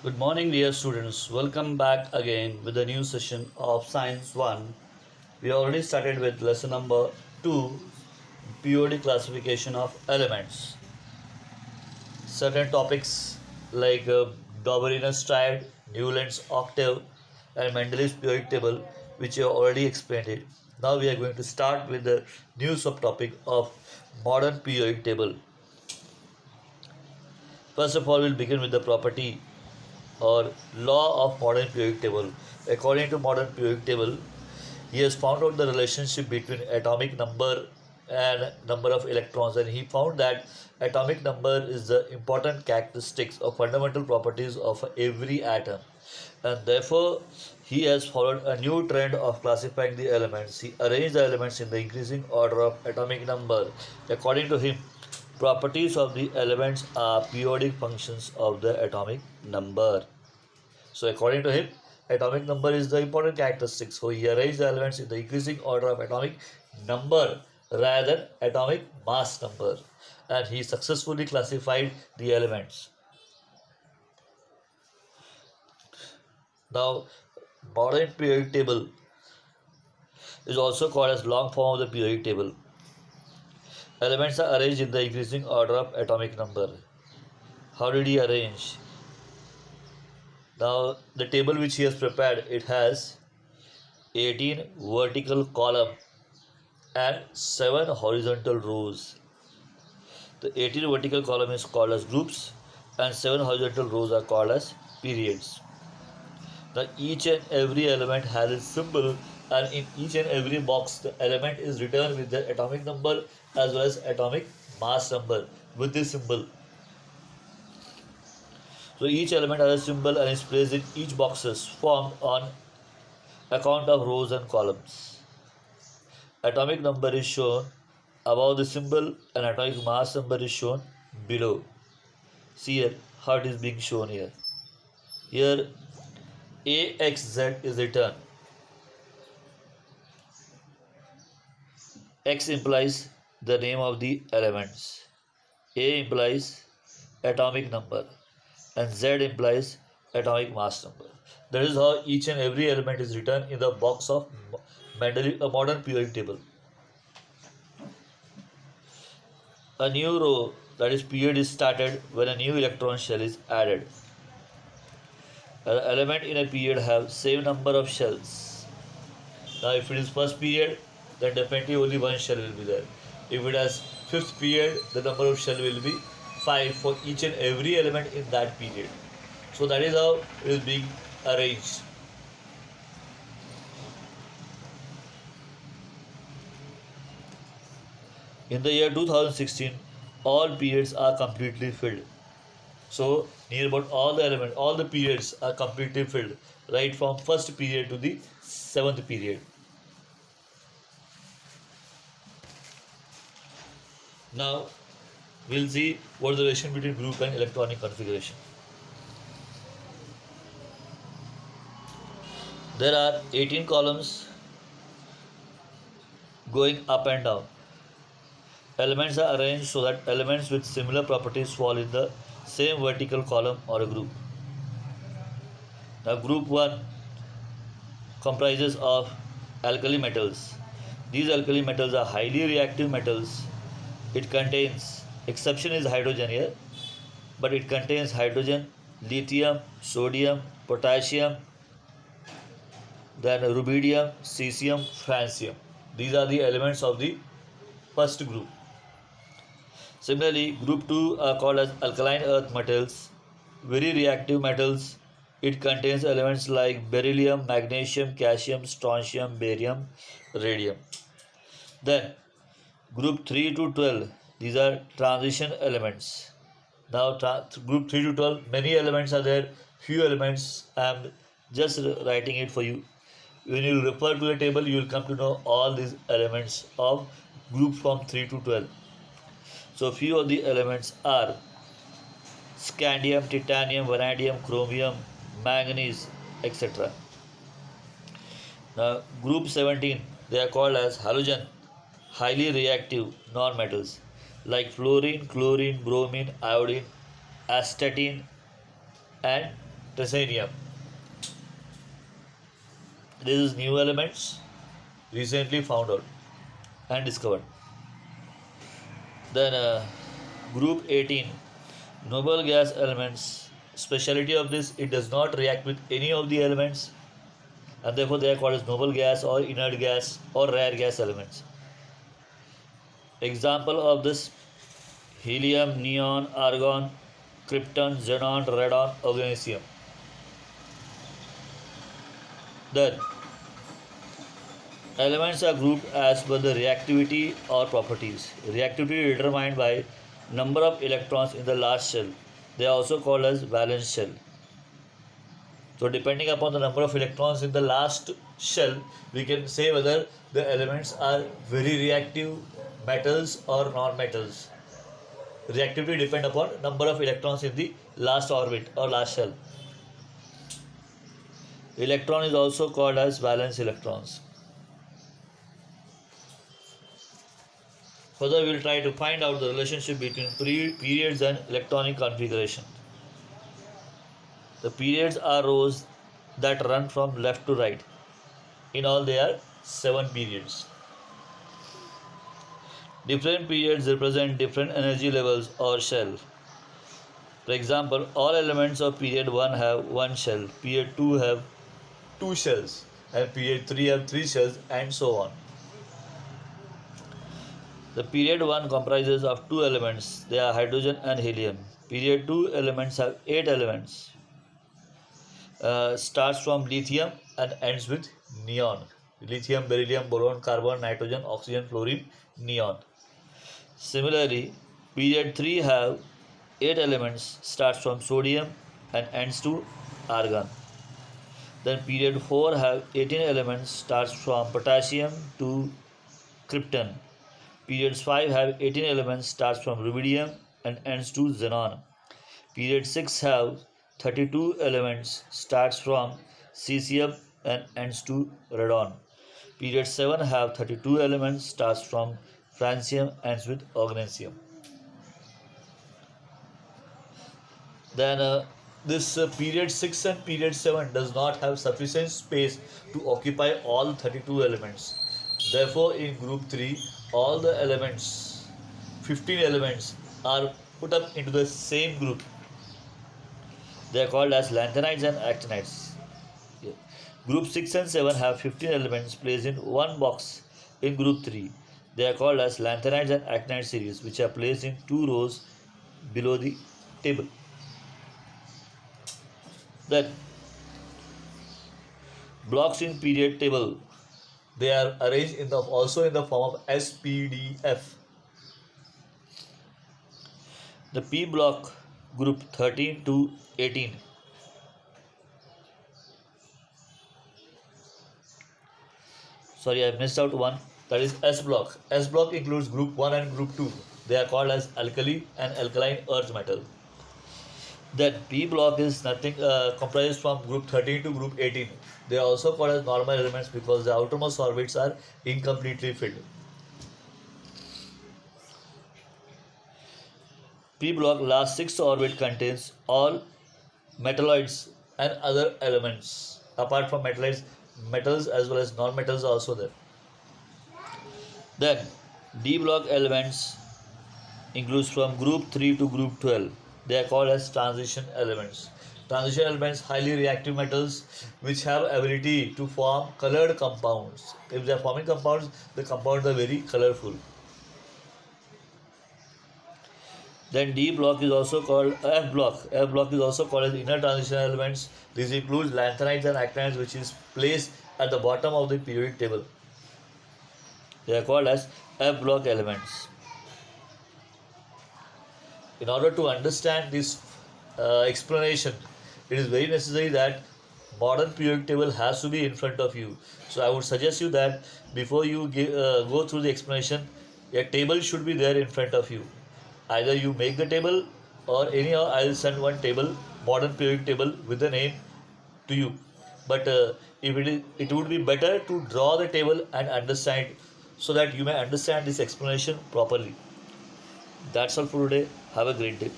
Good morning, dear students. Welcome back again with a new session of Science 1. We already started with lesson number 2, periodic classification of elements. Certain topics like Dobrynin's triad, Newland's octave, and Mendel's periodic table, which I already explained it. Now we are going to start with the new subtopic of modern periodic table. First of all, we'll begin with the property or law of modern periodic table. According to modern periodic table, he has found out the relationship between atomic number and number of electrons, and he found that atomic number is the important characteristics or fundamental properties of every atom, and therefore he has followed a new trend of classifying the elements. He arranged the elements in the increasing order of atomic number. According to him, properties of the elements are periodic functions of the atomic number. So according to him, atomic number is the important characteristic. So he arranged the elements in the increasing order of atomic number rather than atomic mass number. And he successfully classified the elements. Now, modern periodic table is also called as long form of the periodic table. Elements are arranged in the increasing order of atomic number. How did he arrange? Now, the table which he has prepared, it has 18 vertical column and 7 horizontal rows. The 18 vertical column is called as groups and 7 horizontal rows are called as periods. Now each and every element has its symbol, and in each and every box the element is written with the atomic number as well as atomic mass number with this symbol. So each element has a symbol and is placed in each boxes formed on account of rows and columns. Atomic number is shown above the symbol and atomic mass number is shown below. See here how it is being shown here. Here AXZ is written. X implies the name of the elements. A implies atomic number and Z implies atomic mass number. That is how each and every element is written in the box of a modern periodic table. A new row, that is period, is started when a new electron shell is added. An element in a period have same number of shells. Now if it is first period, then definitely only one shell will be there. If it has fifth period, the number of shell will be 5 for each and every element in that period. So that is how it is being arranged. In the year 2016, all periods are completely filled. So near about all the elements, all the periods are completely filled, right from first period to the seventh period. Now we'll see what is the relation between group and electronic configuration. There are 18 columns going up and down. Elements are arranged so that elements with similar properties fall in the same vertical column or a group. Now group 1 comprises of alkali metals. These alkali metals are highly reactive metals. It contains, exception is hydrogen here, but it contains hydrogen, lithium, sodium, potassium, then rubidium, cesium, francium. These are the elements of the first group. Similarly, group 2 are called as alkaline earth metals, very reactive metals. It contains elements like beryllium, magnesium, calcium, strontium, barium, radium. Then group 3 to 12, these are transition elements. Now group 3 to 12, many elements are there, few elements. I am just writing it for you. When you refer to the table, you will come to know all these elements of group from 3 to 12. So few of the elements are scandium, titanium, vanadium, chromium, manganese, etc. Now group 17, they are called as halogen, highly reactive nonmetals like fluorine, chlorine, bromine, iodine, astatine and titanium. This is new elements recently found out and discovered. Then group 18, noble gas elements. Speciality of this, it does not react with any of the elements, and therefore they are called as noble gas or inert gas or rare gas elements. Example of this: helium, neon, argon, krypton, xenon, radon, oxygen. Then elements are grouped as per the reactivity or properties. Reactivity is determined by number of electrons in the last shell. They are also called as valence shell. So depending upon the number of electrons in the last shell, we can say whether the elements are very reactive, metals or non-metals. Reactivity depends upon number of electrons in the last orbit or last shell. Electron is also called as valence electrons. Further, we will try to find out the relationship between periods and electronic configuration. The periods are rows that run from left to right. In all, there are 7 periods. Different periods represent different energy levels or shell. For example, all elements of period 1 have 1 shell, period 2 have 2 shells, and period 3 have 3 shells, and so on. The period 1 comprises of 2 elements. They are hydrogen and helium. Period 2 elements have 8 elements. Starts from lithium and ends with neon. Lithium, beryllium, boron, carbon, nitrogen, oxygen, fluorine, neon. Similarly, period 3 have 8 elements, starts from sodium and ends to argon. Then period 4 have 18 elements, starts from potassium to krypton. Periods 5 have 18 elements, starts from rubidium and ends to xenon. Period 6 have 32 elements, starts from cesium and ends to radon. Period 7 have 32 elements, starts from francium, ends with ognesium. Then this period 6 and period 7 does not have sufficient space to occupy all 32 elements. Therefore, in group 3, all the elements, 15 elements, are put up into the same group. They are called as lanthanides and actinides. Yeah. Group 6 and 7 have 15 elements placed in one box in group 3. They are called as lanthanides and actinide series, which are placed in 2 rows below the table. Then, blocks in period table, they are arranged also in the form of SPDF. The P block, group 13 to 18. Sorry, I missed out one. That is S block. S block includes group 1 and group 2. They are called as alkali and alkaline earth metal. Then P block is nothing comprises from group 13 to group 18. They are also called as normal elements because the outermost orbits are incompletely filled. P block last 6th orbit contains all metalloids and other elements. Apart from metalloids, metals as well as non-metals are also there. Then D block elements includes from group 3 to group 12. They are called as transition elements. Transition elements, highly reactive metals which have ability to form colored compounds. If they are forming compounds, the compounds are very colorful. Then D block is also called F block. F block is also called as inner transition elements. This includes lanthanides and actinides, which is placed at the bottom of the periodic table. They are called as F block elements. In order to understand this explanation, it is very necessary that modern periodic table has to be in front of you. So I would suggest you that before you go through the explanation, a table should be there in front of you. Either you make the table or anyhow I will send one table, modern periodic table with the name to you. But if it would be better to draw the table and understand so that you may understand this explanation properly. That's all for today. Have a great day.